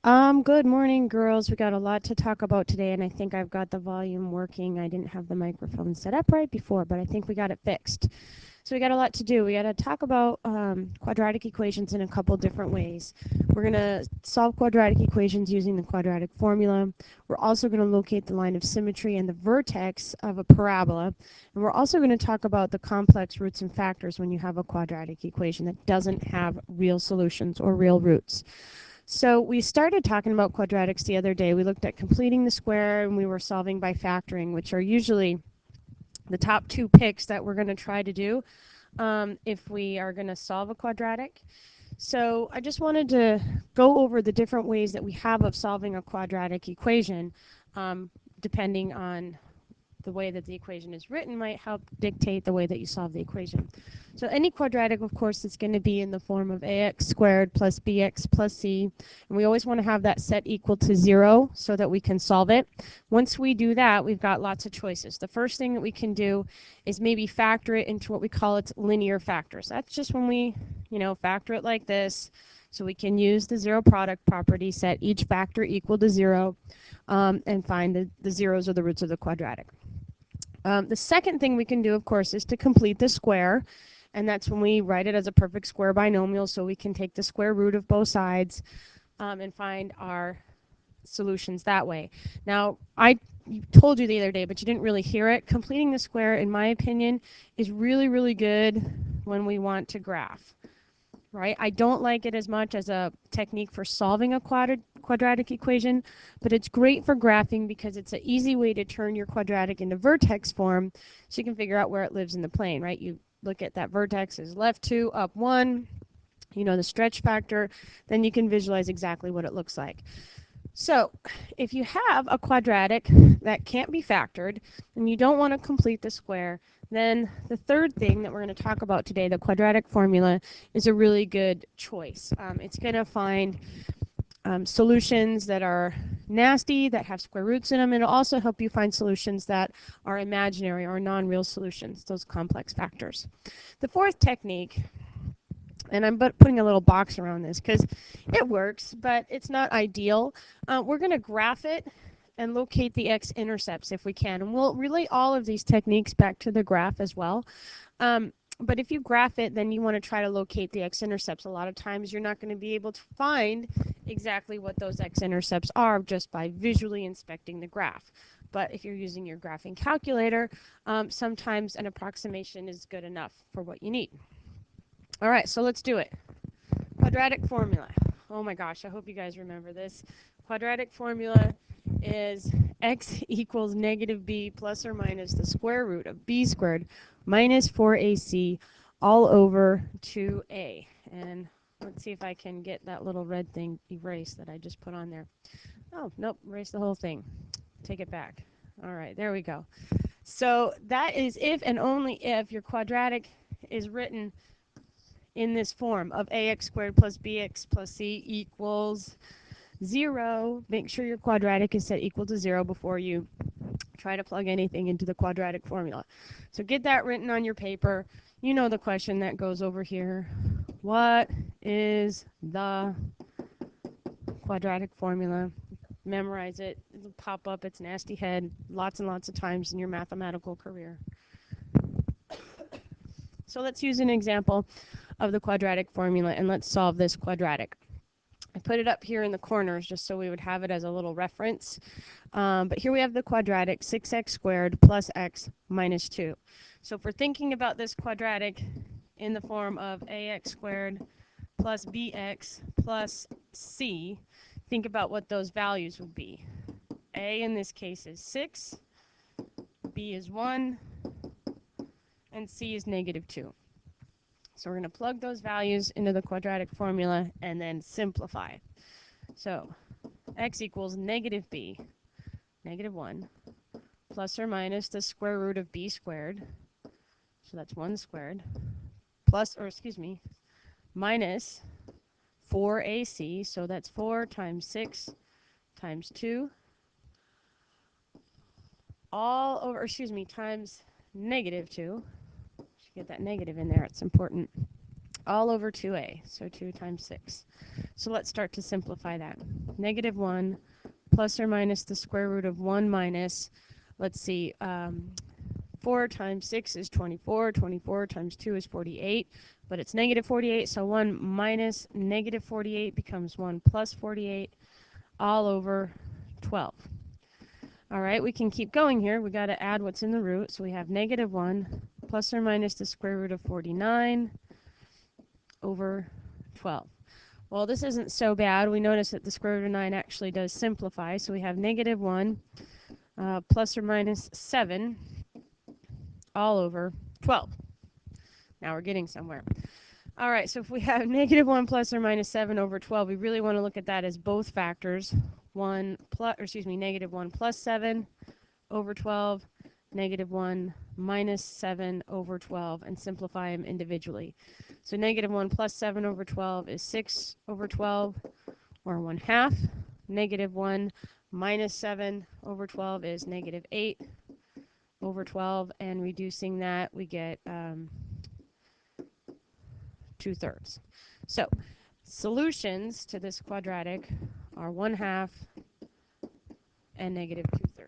Good morning, girls. We got a lot to talk about today, and I think I've got the volume working. I didn't have the microphone set up right before, but I think we got it fixed. So we got a lot to do. We got to talk about quadratic equations in a couple different ways. We're going to solve quadratic equations using the quadratic formula. We're also going to locate the line of symmetry and the vertex of a parabola. And we're also going to talk about the complex roots and factors when you have a quadratic equation that doesn't have real solutions or real roots. So we started talking about quadratics the other day. We looked at completing the square and we were solving by factoring, which are usually the top two picks that we're going to try to do if we are going to solve a quadratic. So I just wanted to go over the different ways that we have of solving a quadratic equation, depending on the way that the equation is written might help dictate the way that you solve the equation. So any quadratic, of course, is going to be in the form of ax squared plus bx plus c. And we always want to have that set equal to 0 so that we can solve it. Once we do that, we've got lots of choices. The first thing that we can do is maybe factor it into what we call its linear factors. That's just when we, factor it like this. So we can use the zero product property, set each factor equal to 0, and find the zeros or the roots of the quadratic. The second thing we can do, of course, is to complete the square, and that's when we write it as a perfect square binomial, so we can take the square root of both sides and find our solutions that way. Now, I told you the other day, but you didn't really hear it. Completing the square, in my opinion, is really, really good when we want to graph. Right? I don't like it as much as a technique for solving a quadratic equation, but it's great for graphing because it's an easy way to turn your quadratic into vertex form so you can figure out where it lives in the plane, right? You look at that vertex as left 2, up 1, you know the stretch factor, then you can visualize exactly what it looks like. So if you have a quadratic that can't be factored and you don't want to complete the square, then the third thing that we're going to talk about today, the quadratic formula, is a really good choice. It's going to find solutions that are nasty, that have square roots in them, and it'll also help you find solutions that are imaginary or non-real solutions, those complex factors. The fourth technique, and I'm putting a little box around this because it works, but it's not ideal. We're going to graph it and locate the x-intercepts if we can. And we'll relate all of these techniques back to the graph as well. But if you graph it, then you want to try to locate the x-intercepts. A lot of times you're not going to be able to find exactly what those x-intercepts are just by visually inspecting the graph. But if you're using your graphing calculator, sometimes an approximation is good enough for what you need. All right, so let's do it. Quadratic formula. Oh my gosh, I hope you guys remember this. Quadratic formula is x equals negative b plus or minus the square root of b squared minus 4ac all over 2a. And let's see if I can get that little red thing erased that I just put on there. Oh, nope, erase the whole thing. Take it back. All right, there we go. So that is if and only if your quadratic is written in this form of ax squared plus bx plus c equals 0. Make sure your quadratic is set equal to 0 before you try to plug anything into the quadratic formula. So get that written on your paper. You know the question that goes over here. What is the quadratic formula? Memorize it. It'll pop up its nasty head lots and lots of times in your mathematical career. So let's use an example of the quadratic formula and let's solve this quadratic. I put it up here in the corners just so we would have it as a little reference. But here we have the quadratic 6x squared plus x minus 2. So if we're thinking about this quadratic in the form of ax squared plus bx plus c, think about what those values would be. A in this case is 6, b is 1, and c is negative 2. So we're going to plug those values into the quadratic formula and then simplify. So x equals negative b, negative 1, plus or minus the square root of b squared, so that's 1 squared, minus 4ac, so that's 4 times 6 times 2, times negative 2. Should get that negative in there, it's important. all over 2a, so 2 times 6. So let's start to simplify that. Negative 1 plus or minus the square root of 1 minus, let's see, 4 times 6 is 24, 24 times 2 is 48, but it's negative 48, so 1 minus negative 48 becomes 1 plus 48, all over 12. All right, we can keep going here. We got to add what's in the root, so we have negative 1 plus or minus the square root of 49 over 12. Well, this isn't so bad. We notice that the square root of 9 actually does simplify, so we have negative 1 plus or minus 7 all over 12. Now we're getting somewhere. All right, so if we have negative 1 plus or minus 7 over 12, we really want to look at that as both factors. Negative 1 plus 7 over 12, negative 1 minus 7 over 12, and simplify them individually. So negative 1 plus 7 over 12 is 6 over 12, or 1/2. Negative 1 minus 7 over 12 is negative 8 over 12, and reducing that, we get 2/3. So solutions to this quadratic are 1/2 and negative 2/3.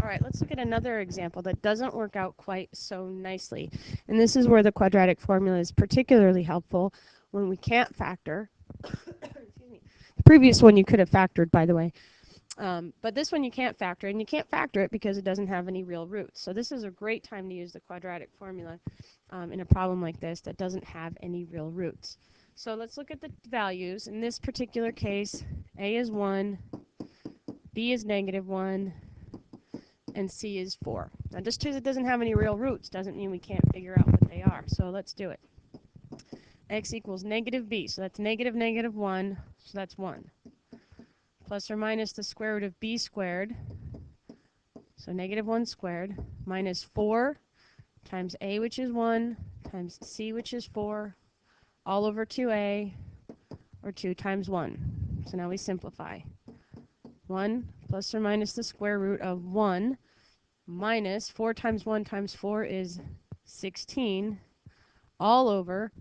All right, let's look at another example that doesn't work out quite so nicely. And this is where the quadratic formula is particularly helpful when we can't factor. Excuse me. The previous one you could have factored, by the way. But this one you can't factor, and you can't factor it because it doesn't have any real roots. So this is a great time to use the quadratic formula in a problem like this that doesn't have any real roots. So let's look at the values. In this particular case, a is 1, b is negative 1, and c is 4. Now just because it doesn't have any real roots doesn't mean we can't figure out what they are. So let's do it. X equals negative b, so that's negative negative 1, so that's 1. Plus or minus the square root of b squared, so negative 1 squared, minus 4 times a, which is 1, times c, which is 4, all over 2a, or 2 times 1. So now we simplify. 1 plus or minus the square root of 1 minus 4 times 1 times 4 is 16, all over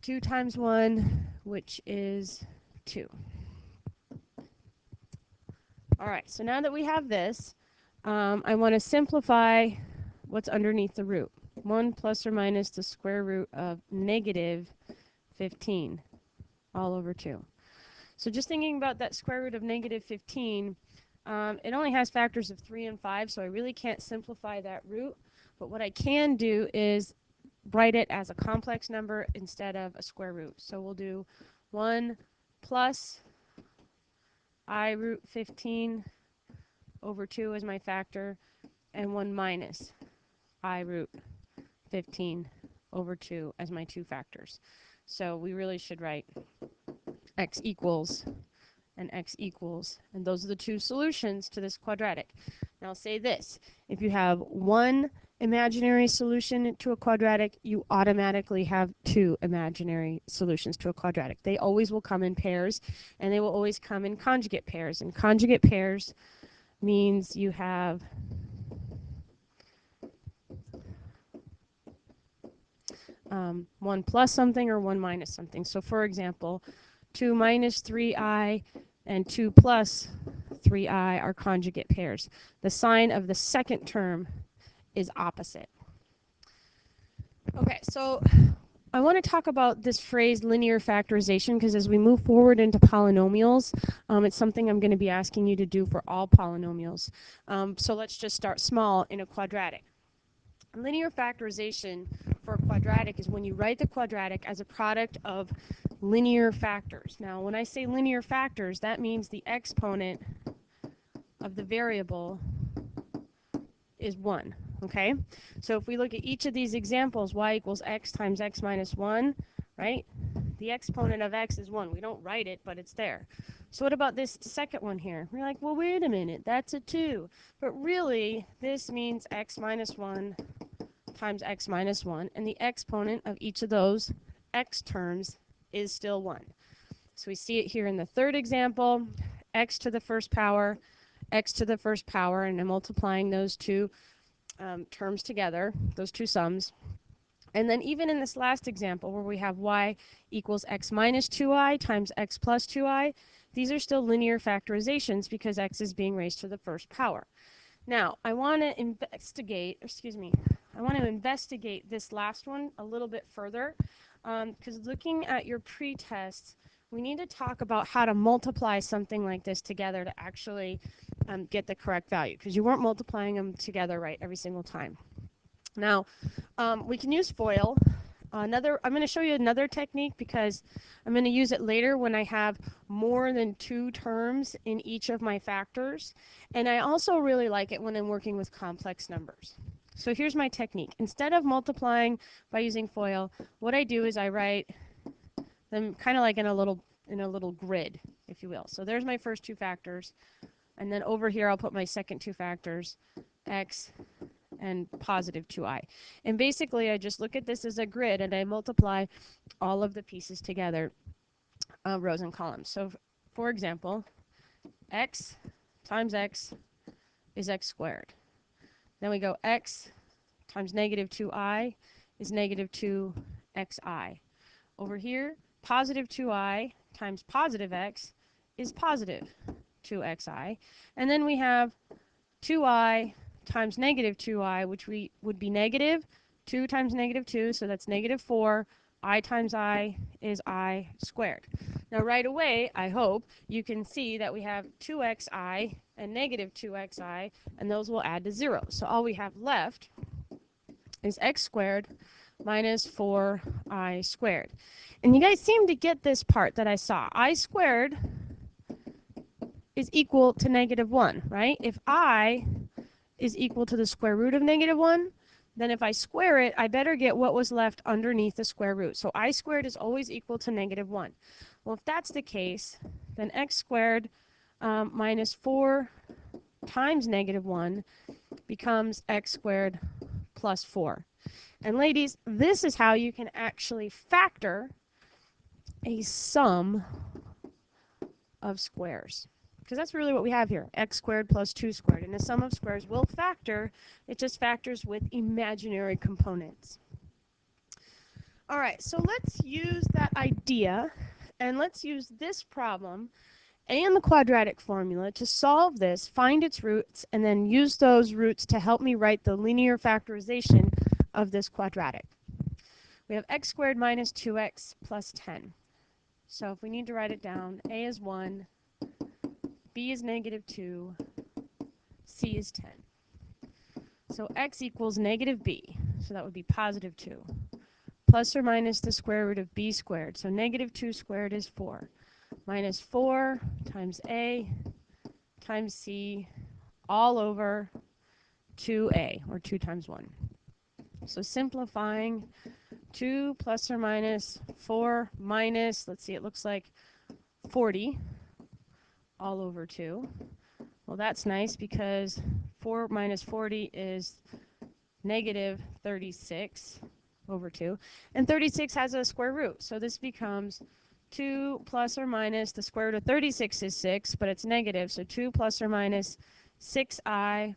2 times 1, which is 2. All right, so now that we have this, I want to simplify what's underneath the root. 1 plus or minus the square root of negative 15, all over 2. So just thinking about that square root of negative 15, it only has factors of 3 and 5, so I really can't simplify that root. But what I can do is write it as a complex number instead of a square root. So we'll do 1 plus I root 15 over 2 as my factor, and 1 minus I root 15 over 2 as my two factors. So we really should write x equals and x equals, and those are the two solutions to this quadratic. Now I'll say this, if you have one imaginary solution to a quadratic, you automatically have two imaginary solutions to a quadratic. They always will come in pairs, and they will always come in conjugate pairs, and conjugate pairs means you have one plus something or one minus something. So for example, 2 minus 3i and 2 plus 3i are conjugate pairs. The sign of the second term is opposite. Okay, so I want to talk about this phrase linear factorization because as we move forward into polynomials, it's something I'm going to be asking you to do for all polynomials. So let's just start small in a quadratic. Linear factorization for a quadratic is when you write the quadratic as a product of linear factors. Now, when I say linear factors, that means the exponent of the variable is 1, okay? So if we look at each of these examples, y equals x times x minus 1, right? The exponent of x is 1. We don't write it, but it's there. So what about this second one here? We're like, well, wait a minute, that's a 2. But really, this means x minus 1 times x minus 1, and the exponent of each of those x terms is still 1. So we see it here in the third example, x to the first power, x to the first power, and I'm multiplying those two terms together, those two sums. And then even in this last example where we have y equals x minus 2i times x plus 2i, these are still linear factorizations because x is being raised to the first power. Now, I want to investigate this last one a little bit further, because looking at your pre-tests, we need to talk about how to multiply something like this together to actually get the correct value, because you weren't multiplying them together right every single time. Now, we can use FOIL. I'm going to show you another technique because I'm going to use it later when I have more than two terms in each of my factors. And I also really like it when I'm working with complex numbers. So here's my technique. Instead of multiplying by using FOIL, what I do is I write them kind of like in a little grid, if you will. So there's my first two factors. And then over here I'll put my second two factors, x and positive 2i. And basically I just look at this as a grid and I multiply all of the pieces together, rows and columns. So for example, x times x is x squared. Then we go x times negative 2i is negative 2xi. Over here, positive 2i times positive x is positive 2xi. And then we have 2i times negative 2i, which would be negative 2 times negative 2, so that's negative 4. I times I is I squared. Now right away, I hope you can see that we have 2xi and negative 2xi, and those will add to 0. So all we have left is x squared minus 4i squared. And you guys seem to get this part that I saw. I squared is equal to negative 1, right? If I is equal to the square root of negative 1, then if I square it, I better get what was left underneath the square root. So I squared is always equal to negative 1. Well, if that's the case, then x squared minus 4 times negative 1 becomes x squared plus 4. And ladies, this is how you can actually factor a sum of squares. Because that's really what we have here, x squared plus 2 squared. And the sum of squares will factor, it just factors with imaginary components. All right, so let's use that idea, and let's use this problem and the quadratic formula to solve this, find its roots, and then use those roots to help me write the linear factorization of this quadratic. We have x squared minus 2x plus 10. So if we need to write it down, a is 1, b is negative 2, c is 10. So x equals negative b, so that would be positive 2, plus or minus the square root of b squared. So negative 2 squared is 4, minus 4 times a times c all over 2a, or 2 times 1. So simplifying, 2 plus or minus 4 minus, let's see, it looks like 40 all over 2. Well, that's nice because 4 minus 40 is negative 36 over 2. And 36 has a square root, so this becomes 2 plus or minus, the square root of 36 is 6, but it's negative, so 2 plus or minus 6i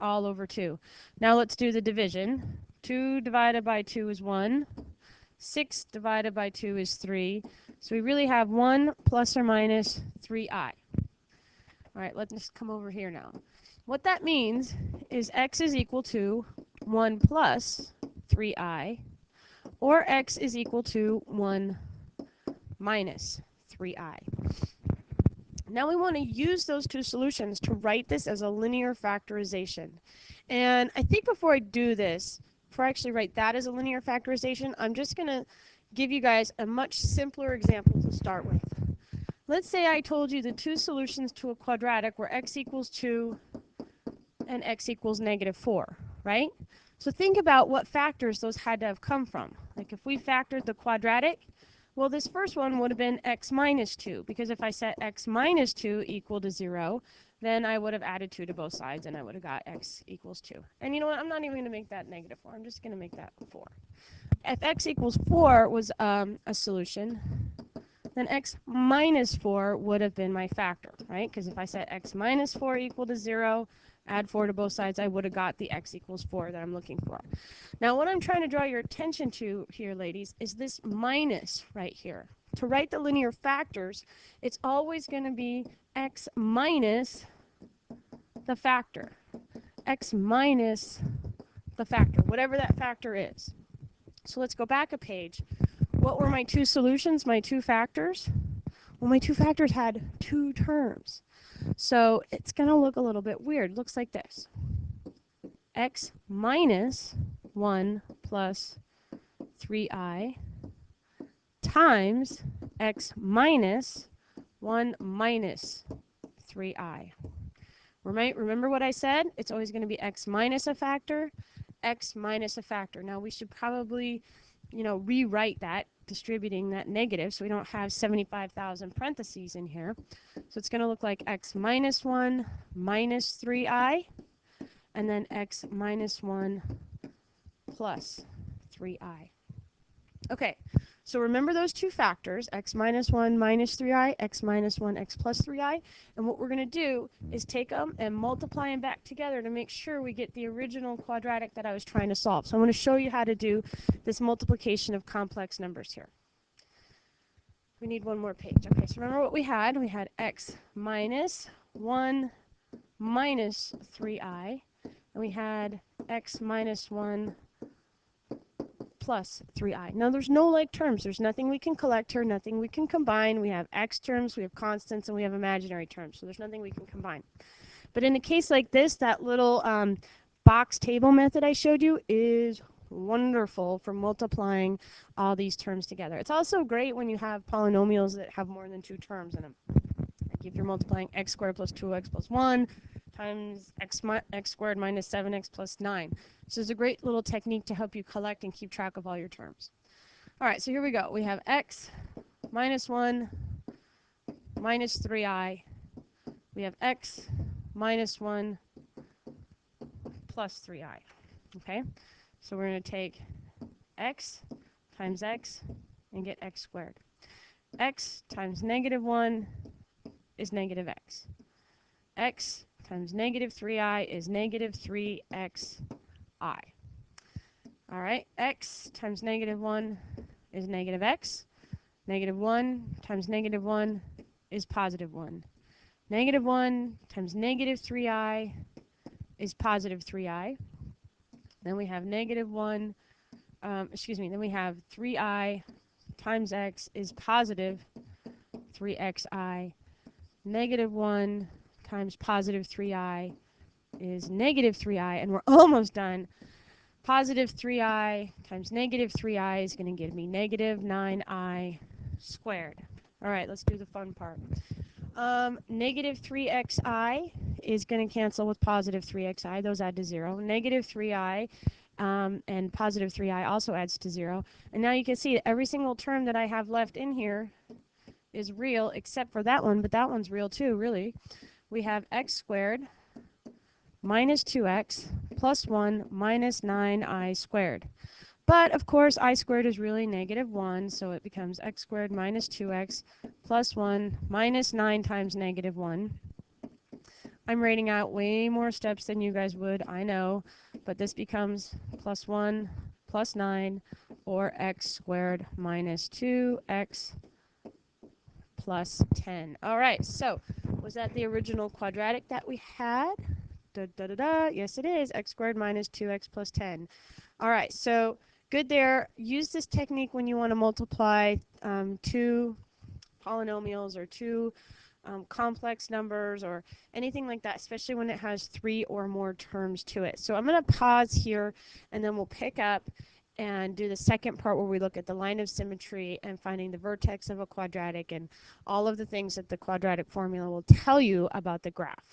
all over 2. Now let's do the division. 2 divided by 2 is 1. 6 divided by 2 is 3. So we really have 1 plus or minus 3i. All right, let's just come over here now. What that means is x is equal to 1 plus 3i, or x is equal to 1 minus 3i. Now we want to use those two solutions to write this as a linear factorization. And I think before I do this, before I actually write that as a linear factorization, I'm just going to give you guys a much simpler example to start with. Let's say I told you the two solutions to a quadratic were x equals 2 and x equals negative 4, right? So think about what factors those had to have come from. Like if we factored the quadratic, well, this first one would have been x minus 2, because if I set x minus 2 equal to 0, then I would have added 2 to both sides, and I would have got x equals 2. And you know what? I'm not even going to make that negative 4. I'm just going to make that 4. If x equals 4 was a solution, then x minus 4 would have been my factor, right? Because if I set x minus 4 equal to 0, Add 4 to both sides, I would have got the x equals 4 that I'm looking for. Now what I'm trying to draw your attention to here, ladies, is this minus right here. To write the linear factors, it's always going to be x minus the factor. X minus the factor, whatever that factor is. So let's go back a page. What were my two solutions, my two factors? Well, my two factors had two terms. So it's going to look a little bit weird. Looks like this. X minus 1 plus 3i times x minus 1 minus 3i. Remember what I said? It's always going to be x minus a factor, x minus a factor. Now we should probably, rewrite that, distributing that negative, so we don't have 75,000 parentheses in here. So it's going to look like x minus 1 minus 3i, and then x minus 1 plus 3i. Okay, so remember those two factors, x minus 1 minus 3i, x minus 1 x plus 3i. And what we're going to do is take them and multiply them back together to make sure we get the original quadratic that I was trying to solve. So I'm going to show you how to do this multiplication of complex numbers here. We need one more page. Okay, so remember what we had? We had x minus 1 minus 3i, and we had x minus 1 plus 3i. Now there's no like terms. There's nothing we can collect here, nothing we can combine. We have x terms, we have constants, and we have imaginary terms. So there's nothing we can combine. But in a case like this, that little box table method I showed you is wonderful for multiplying all these terms together. It's also great when you have polynomials that have more than two terms in them. Like if you're multiplying x squared plus 2x plus 1 times x squared minus 7x plus 9. So it's a great little technique to help you collect and keep track of all your terms. All right, so here we go. We have x minus 1 minus 3i. We have x minus 1 plus 3i. Okay, so we're going to take x times x and get x squared. X times negative 1 is negative x. X times negative 3i is negative 3xi. All right, x times negative 1 is negative x. Negative 1 times negative 1 is positive 1. Negative 1 times negative 3i is positive 3i. Then we have negative 1, then we have 3i times x is positive 3xi. Negative 1 times positive 3i is negative 3i, and we're almost done. Positive 3i times negative 3i is going to give me negative 9i squared. All right, let's do the fun part. Negative 3xi is going to cancel with positive 3xi. Those add to 0. Negative 3i and positive 3i also adds to 0. And now you can see that every single term that I have left in here is real except for that one, but that one's real too, really. We have x squared minus 2x plus 1 minus 9i squared. But, of course, I squared is really negative 1, so it becomes x squared minus 2x plus 1 minus 9 times negative 1. I'm writing out way more steps than you guys would, I know, but this becomes plus 1 plus 9, or x squared minus 2x plus 10. All right, so was that the original quadratic that we had? Da, da, da, da. Yes, it is. X squared minus 2x plus 10. All right, so good there. Use this technique when you want to multiply two polynomials or two complex numbers or anything like that, especially when it has 3 or more terms to it. So I'm going to pause here, and then we'll pick up and do the second part where we look at the line of symmetry and finding the vertex of a quadratic and all of the things that the quadratic formula will tell you about the graph.